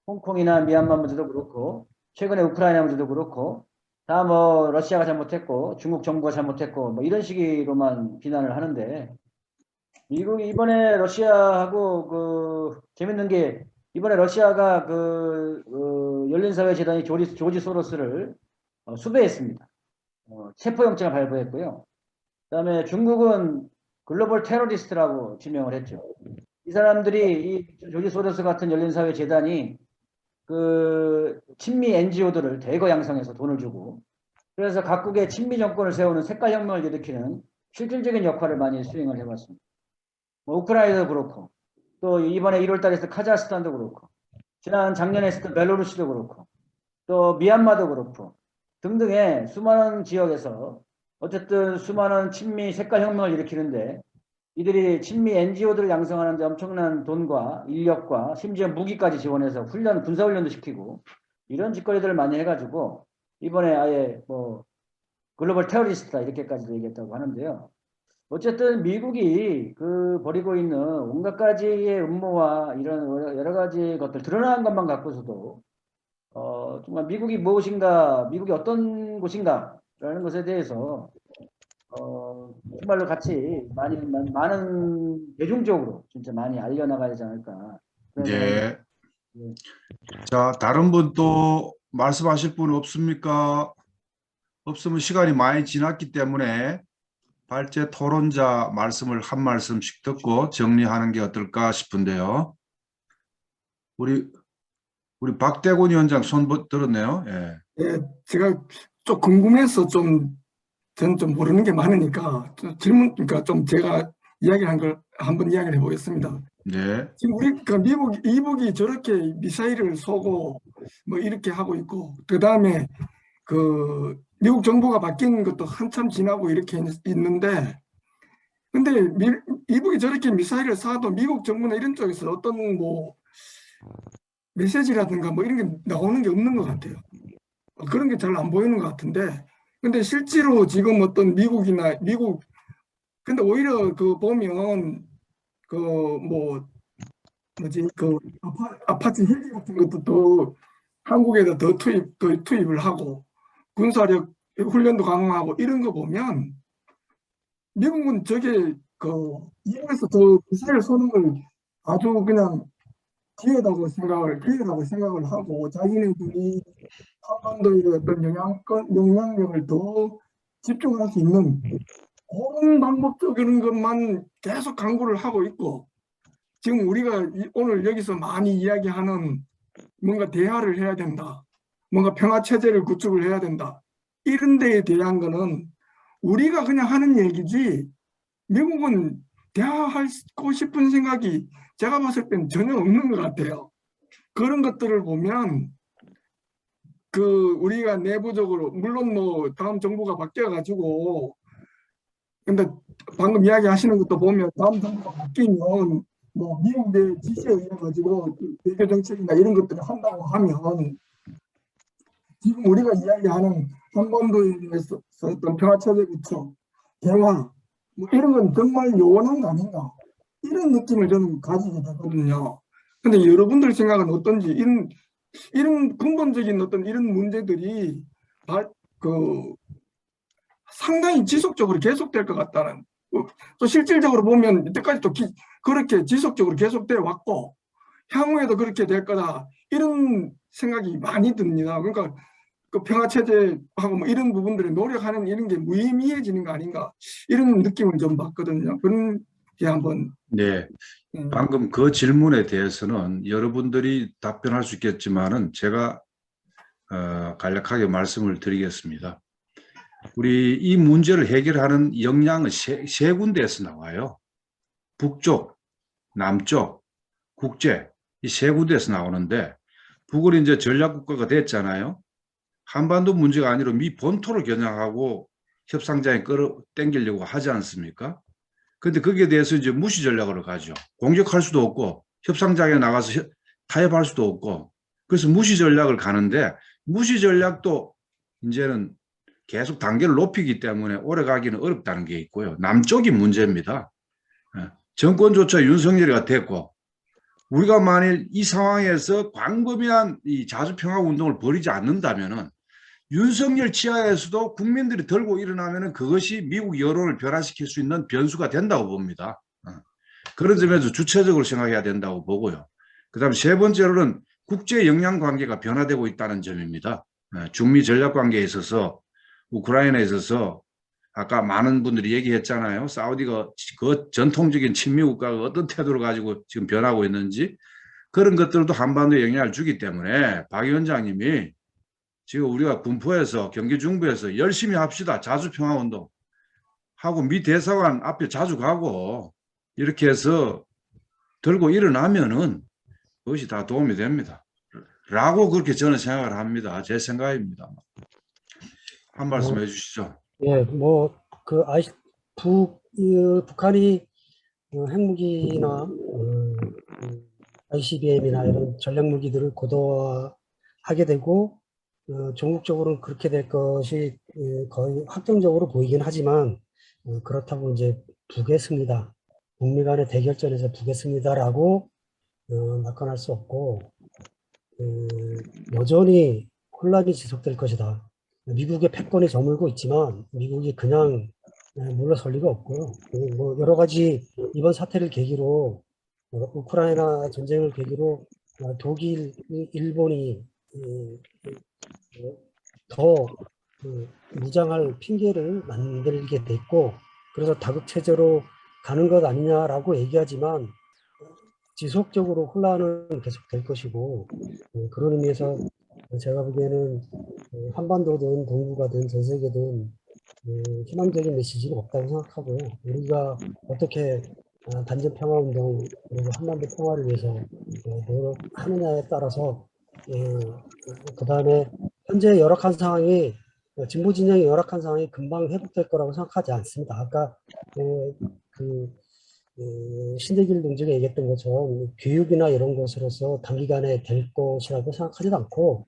홍콩이나 미얀마 문제도 그렇고 최근에 우크라이나 문제도 그렇고 다 러시아가 잘못했고 중국 정부가 잘못했고 이런 식으로만 비난을 하는데 미국이 이번에 러시아하고 재밌는 게 이번에 러시아가 열린사회재단이 조지 소로스를 수배했습니다. 체포영장을 발부했고요. 그다음에 중국은 글로벌 테러리스트라고 지명을 했죠. 이 사람들이 이 조지 소로스 같은 열린사회재단이 친미 NGO들을 대거 양성해서 돈을 주고 그래서 각국의 친미 정권을 세우는 색깔혁명을 일으키는 실질적인 역할을 많이 수행을 해왔습니다. 우크라이나도 그렇고 또 이번에 1월달에 했던 카자흐스탄도 그렇고 작년에 했던 벨로루시도 그렇고 또 미얀마도 그렇고 등등의 수많은 지역에서 어쨌든 수많은 친미 색깔혁명을 일으키는데 이들이 친미 NGO들을 양성하는데 엄청난 돈과 인력과 심지어 무기까지 지원해서 군사훈련도 시키고 이런 짓거리들을 많이 해가지고 이번에 아예 글로벌 테러리스트다 이렇게까지도 얘기했다고 하는데요. 어쨌든 미국이 벌이고 있는 온갖 가지의 음모와 이런 여러 가지 것들 드러난 것만 갖고서도 정말 미국이 무엇인가, 미국이 어떤 곳인가라는 것에 대해서 정말로 같이 많은 대중적으로 진짜 많이 알려나가야 되지 않을까. 네. 자, 다른 분 또 말씀하실 분 없습니까? 없으면 시간이 많이 지났기 때문에 발제 토론자 말씀을 한 말씀씩 듣고 정리하는 게 어떨까 싶은데요. 우리 박대곤 위원장 손 들었네요. 예. 예, 제가 좀 궁금해서 저는 좀 모르는 게 많으니까 그러니까 제가 이야기한 걸 한번 이야기를 해보겠습니다. 네. 지금 미국이 저렇게 미사일을 쏘고 이렇게 하고 있고 그 다음에 미국 정부가 바뀐 것도 한참 지나고 이렇게 있는데 근데 미국이 저렇게 미사일을 쏴도 미국 정부나 이런 쪽에서 어떤 뭐 메시지라든가 뭐 이런 게 나오는 게 없는 것 같아요. 그런 게 잘 안 보이는 것 같은데, 근데 실제로 지금 어떤 미국이나 근데 오히려 그 보면 그 뭐 뭐지 그 아파치 헬기 같은 것도 또 한국에다 더 투입을 하고 군사력 훈련도 강화하고 이런 거 보면 미국은 저게 그 이용해서 더 미사일 쏘는 걸 아주 그냥 기회라고 생각을 하고 자기네들이 한반도의 어떤 영향력을 더 집중할 수 있는 그런 방법적인 것만 계속 강구를 하고 있고, 지금 우리가 오늘 여기서 많이 이야기하는 뭔가 대화를 해야 된다, 뭔가 평화 체제를 구축을 해야 된다, 이런 데에 대한 거는 우리가 그냥 하는 얘기지 미국은 대화하고 싶은 생각이 제가 봤을 땐 전혀 없는 것 같아요. 그런 것들을 보면 그 우리가 내부적으로 물론 뭐 다음 정부가 바뀌어가지고, 근데 방금 이야기하시는 것도 보면 다음 정부가 바뀌면 뭐 미국의 지시에 의해 가지고 외교 정책이나 이런 것들을 한다고 하면 지금 우리가 이야기하는 한반도에 대해서 어떤 평화 체제 구축, 대화 뭐 이런 건 정말 요원한 거 아닌가, 이런 느낌을 저는 가지게 되거든요. 근데 여러분들 생각은 어떤지, 이런 근본적인 어떤 이런 문제들이 그 상당히 지속적으로 계속될 것 같다는, 또 실질적으로 보면 이때까지 또 그렇게 지속적으로 계속돼 왔고 향후에도 그렇게 될 거다, 이런 생각이 많이 듭니다. 그러니까 그 평화 체제하고 뭐 이런 부분들에 노력하는 이런 게 무의미해지는 거 아닌가, 이런 느낌을 좀 받거든요. 그런 게 한번. 네. 방금 그 질문에 대해서는 여러분들이 답변할 수 있겠지만은 제가 간략하게 말씀을 드리겠습니다. 우리 이 문제를 해결하는 역량은 세 군데에서 나와요. 북쪽, 남쪽, 국제, 이 세 군데에서 나오는데, 북은 이제 전략국가가 됐잖아요. 한반도 문제가 아니라 미 본토를 겨냥하고 협상장에 끌어당기려고 하지 않습니까? 근데 거기에 대해서 이제 무시 전략을 가죠. 공격할 수도 없고 협상장에 나가서 타협할 수도 없고, 그래서 무시 전략을 가는데, 무시 전략도 이제는 계속 단계를 높이기 때문에 오래 가기는 어렵다는 게 있고요. 남쪽이 문제입니다. 정권조차 윤석열이가 됐고, 우리가 만일 이 상황에서 광범위한 이 자주평화 운동을 벌이지 않는다면은 윤석열 치하에서도 국민들이 들고 일어나면은 그것이 미국 여론을 변화시킬 수 있는 변수가 된다고 봅니다. 그런 점에서 주체적으로 생각해야 된다고 보고요. 그다음 세 번째로는 국제 영향 관계가 변화되고 있다는 점입니다. 중미 전략 관계에 있어서, 우크라이나에 있어서 아까 많은 분들이 얘기했잖아요. 사우디가 그 전통적인 친미 국가가 어떤 태도를 가지고 지금 변하고 있는지, 그런 것들도 한반도에 영향을 주기 때문에 박 위원장님이 지금 우리가 군포에서 경기 중부에서 열심히 합시다, 자주평화운동 하고 미 대사관 앞에 자주 가고 이렇게 해서 들고 일어나면은 그것이 다 도움이 됩니다 라고 그렇게 저는 생각을 합니다. 제 생각입니다. 한 말씀 해주시죠. 예, 뭐 그 북한이 핵무기나 ICBM이나 이런 전략 무기들을 고도화하게 되고 전국적으로는 그렇게 될 것이 거의 확정적으로 보이긴 하지만, 그렇다고 이제 북의 승리다, 북미 간의 대결전에서 북의 승리다라고 낙관할 수 없고, 여전히 혼란이 지속될 것이다. 미국의 패권이 저물고 있지만 미국이 그냥 물러설 리가 없고요. 뭐 여러 가지 이번 사태를 계기로, 우크라이나 전쟁을 계기로 독일, 일본이 더 무장할 핑계를 만들게 됐고, 그래서 다극체제로 가는 것 아니냐라고 얘기하지만 지속적으로 혼란은 계속될 것이고, 그런 의미에서 제가 보기에는 한반도든 동북아든 전 세계든 희망적인 메시지는 없다고 생각하고요. 우리가 어떻게 단전 평화운동 그리고 한반도 평화를 위해서 노력하느냐에 따라서, 그 다음에 현재 열악한 상황이, 진보 진영의 열악한 상황이 금방 회복될 거라고 생각하지 않습니다. 아까 신대길 동지가 얘기했던 것처럼 교육이나 이런 것으로서 단기간에 될 것이라고 생각하지도 않고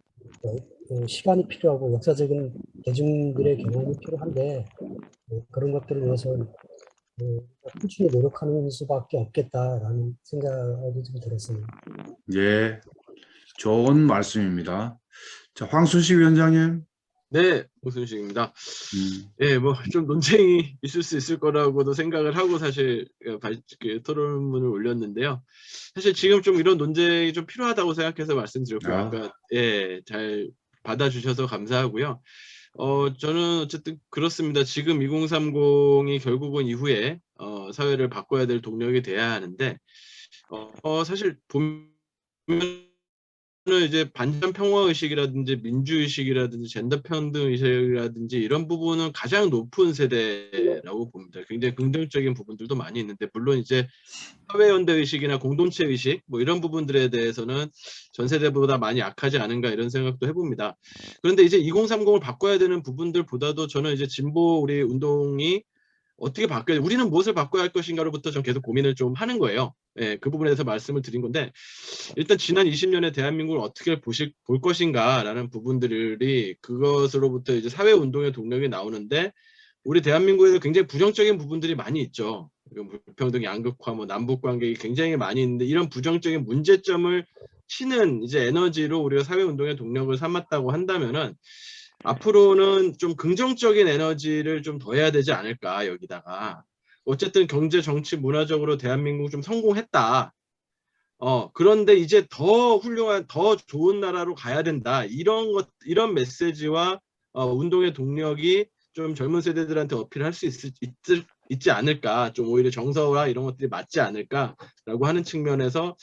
시간이 필요하고 역사적인 대중들의 경험이 필요한데 그런 것들을 위해서 꾸준히 노력하는 수밖에 없겠다라는 생각이 좀 들었습니다. 예, 좋은 말씀입니다. 자, 황순식 위원장님. 네, 오순식입니다. 예, 뭐 좀 논쟁이 있을 수 있을 거라고도 생각을 하고 사실 토론문을 올렸는데요. 사실 지금 좀 이런 논쟁이 좀 필요하다고 생각해서 말씀드렸고요. 아까 예, 잘 받아주셔서 감사하고요. 저는 어쨌든 그렇습니다. 지금 2030이 결국은 이후에 사회를 바꿔야 될 동력이 돼야 하는데 사실 보면 이제 반전 평화 의식이라든지 민주 의식이라든지 젠더 평등 의식이라든지 이런 부분은 가장 높은 세대라고 봅니다. 굉장히 긍정적인 부분들도 많이 있는데 물론 이제 사회 연대 의식이나 공동체 의식 뭐 이런 부분들에 대해서는 전 세대보다 많이 약하지 않은가 이런 생각도 해봅니다. 그런데 이제 2030을 바꿔야 되는 부분들보다도 저는 이제 진보 우리 운동이 어떻게 바꿔야 우리는 무엇을 바꿔야 할 것인가로부터 좀 계속 고민을 좀 하는 거예요. 예, 그 부분에 대해서 말씀을 드린 건데 일단 지난 20년의 대한민국을 어떻게 볼 것인가라는 부분들이 그것으로부터 이제 사회 운동의 동력이 나오는데 우리 대한민국에도 굉장히 부정적인 부분들이 많이 있죠. 불평등, 양극화, 뭐 남북 관계가 굉장히 많이 있는데 이런 부정적인 문제점을 치는 이제 에너지로 우리가 사회 운동의 동력을 삼았다고 한다면은 앞으로는 좀 긍정적인 에너지를 좀 더해야 되지 않을까 여기다가 어쨌든 경제, 정치, 문화적으로 대한민국 좀 성공했다. 그런데 이제 더 훌륭한, 더 좋은 나라로 가야 된다. 이런 메시지와 운동의 동력이 좀 젊은 세대들한테 어필할 수 있지 않을까. 좀 오히려 정서와 이런 것들이 맞지 않을까라고 하는 측면에서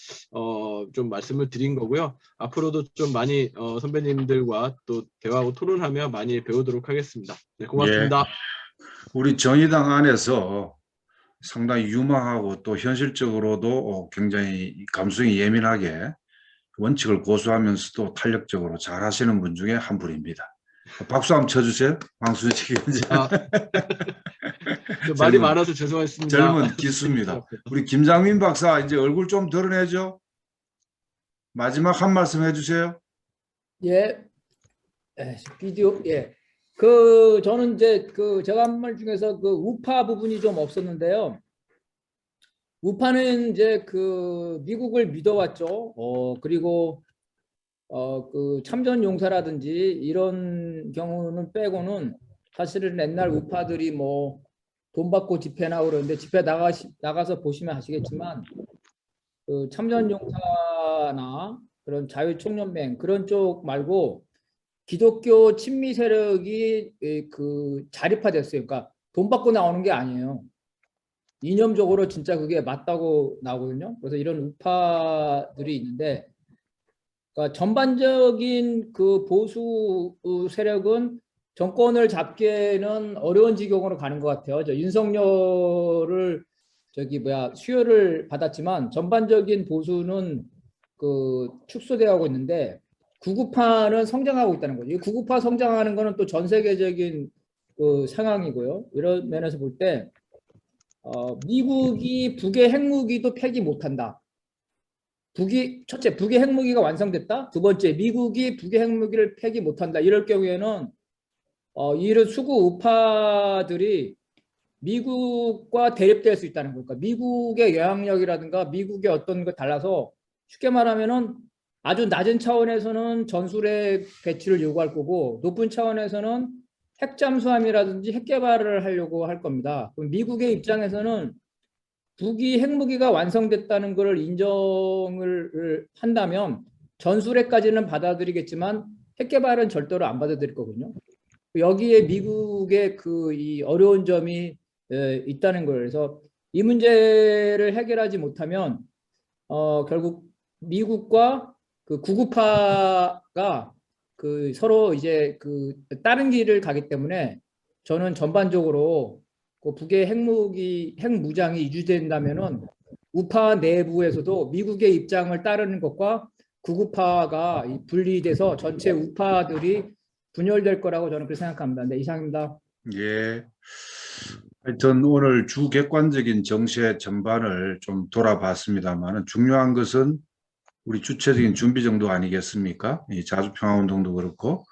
좀 말씀을 드린 거고요. 앞으로도 좀 많이 선배님들과 또 대화하고 토론하며 많이 배우도록 하겠습니다. 네, 고맙습니다. 예, 우리 정의당 안에서 상당히 유망하고 또 현실적으로도 굉장히 감성이 예민하게 원칙을 고수하면서도 탄력적으로 잘 하시는 분 중에 한 분입니다. 박수 한번 쳐주세요. 황순식 위원장. 말이 많아서 죄송했습니다. 젊은 기수입니다. 우리 김장민 박사 이제 얼굴 좀 드러내죠. 마지막 한 말씀 해주세요. 예, 비디오 예. 저는 이제 제가 한 말 중에서 우파 부분이 좀 없었는데요. 우파는 이제 미국을 믿어왔죠. 그리고 참전 용사라든지 이런 경우는 빼고는 사실은 옛날 우파들이 뭐 돈 받고 집회 나오고 그러는데 집회 나가서 보시면 아시겠지만 참전 용사나 그런 자유총연맹 그런 쪽 말고 기독교 친미 세력이 자립화됐어요. 그러니까 돈 받고 나오는 게 아니에요. 이념적으로 진짜 그게 맞다고 나오거든요. 그래서 이런 우파들이 있는데, 그러니까 전반적인 보수 세력은 정권을 잡기에는 어려운 지경으로 가는 것 같아요. 윤석열을 수혈을 받았지만 전반적인 보수는 축소되어 가고 있는데 구구파는 성장하고 있다는 거죠. 이 구구파 성장하는 거는 또 전 세계적인 상황이고요. 이런 면에서 볼 때 미국이 북의 핵무기도 폐기 못한다. 첫째, 북의 핵무기가 완성됐다. 두 번째, 미국이 북의 핵무기를 폐기 못한다. 이럴 경우에는 이런 수구 우파들이 미국과 대립될 수 있다는 거니까 미국의 영향력이라든가 미국의 어떤 거 달라서 쉽게 말하면은 아주 낮은 차원에서는 전술핵 배치를 요구할 거고 높은 차원에서는 핵 잠수함이라든지 핵 개발을 하려고 할 겁니다. 그럼 미국의 입장에서는 북이 핵무기가 완성됐다는 것을 인정을 한다면 전술핵까지는 받아들이겠지만 핵 개발은 절대로 안 받아들일 거거든요. 여기에 미국의 이 어려운 점이 있다는 거예요. 그래서 이 문제를 해결하지 못하면 결국 미국과 구구파가 서로 이제 다른 길을 가기 때문에 저는 전반적으로 북의 핵무장이 유지된다면은 우파 내부에서도 미국의 입장을 따르는 것과 구구파가 분리돼서 전체 우파들이 분열될 거라고 저는 그렇게 생각합니다. 네, 이상입니다. 예. 하여튼 오늘 주객관적인 정세 전반을 좀 돌아봤습니다만 중요한 것은 우리 주체적인 준비 정도 아니겠습니까? 이 자주평화운동도 그렇고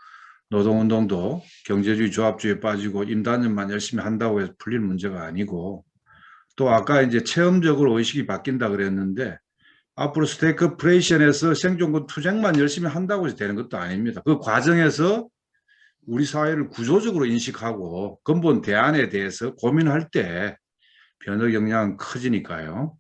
노동운동도 경제주의 조합주의에 빠지고 임단련만 열심히 한다고 해서 풀릴 문제가 아니고 또 아까 이제 체험적으로 의식이 바뀐다 그랬는데 앞으로 스테이크프레이션에서 생존권 투쟁만 열심히 한다고 해서 되는 것도 아닙니다. 그 과정에서 우리 사회를 구조적으로 인식하고 근본 대안에 대해서 고민할 때 변혁 역량은 커지니까요.